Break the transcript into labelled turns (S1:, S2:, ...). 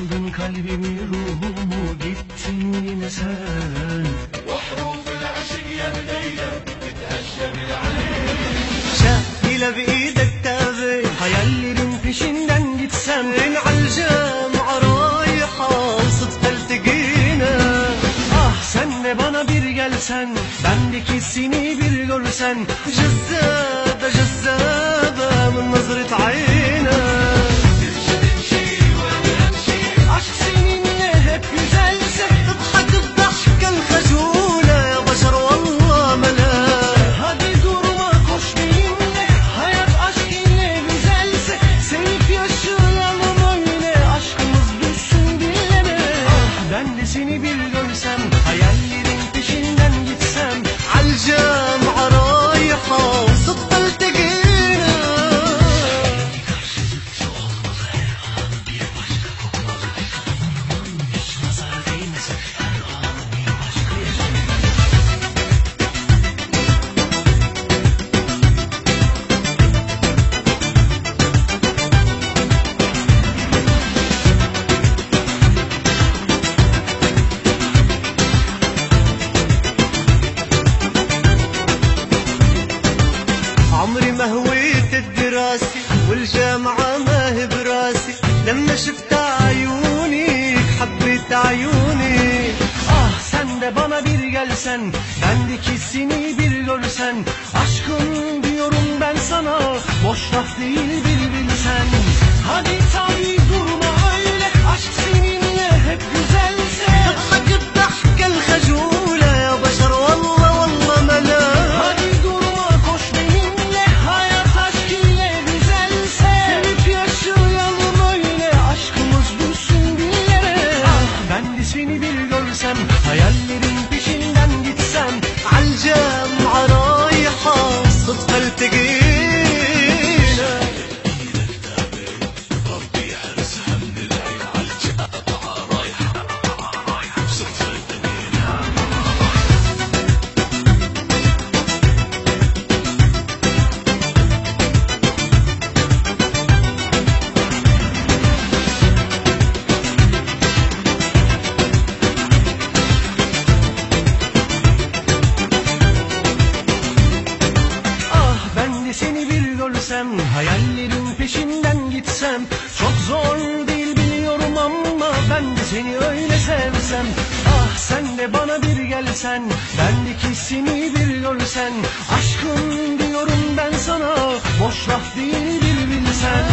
S1: Çaldın kalbimi ruhumu gittin yine sen.
S2: وحروف العشق يا بنية تتهشم العين.
S1: Şehile بإيدك تابع hayallerin peşinden gitsem. İnalcam رايحة وصدفة التقينا. Ah sen de bana bir gelsen, bendeki seni bir görsen. Cezzabe cezzabe min nazret ayna. Seni bir görsem, hayallerin peşinden gitsem. Alcam رايحة وصدفة التقينا. Karşılıklı olmalı her an bir başka kokmalı. Hiç nazar değmesin her an bir başka عمري ما هويت الدراسي والجامعة ما هي براسي. لما شفت عيونك حبيت عيوني. Ah sen de bana bir gelsen, bendeki seni bir görsen. Aşkım diyorum ben sana, boş laf değil bir bilsen. Hadi tabi durma öyle, aşk seninle hep güzelse. تضحك الضحكة الخجولة يا بشر والله والله ملا. Seni bir görsem, hayallerin peşinden gitsem. Alcam رايحة صدفة التقينا.
S2: ربي يحرسها من العين. عالجام رايحة صدفة التقينا.
S1: Seni bir görsem, hayallerin peşinden gitsem. Çok zor değil biliyorum ama ben de seni öyle sevsem. Ah sen de bana bir gelsen, bendeki seni bir görsen. Aşkım diyorum ben sana, boş laf değil bir bilsen.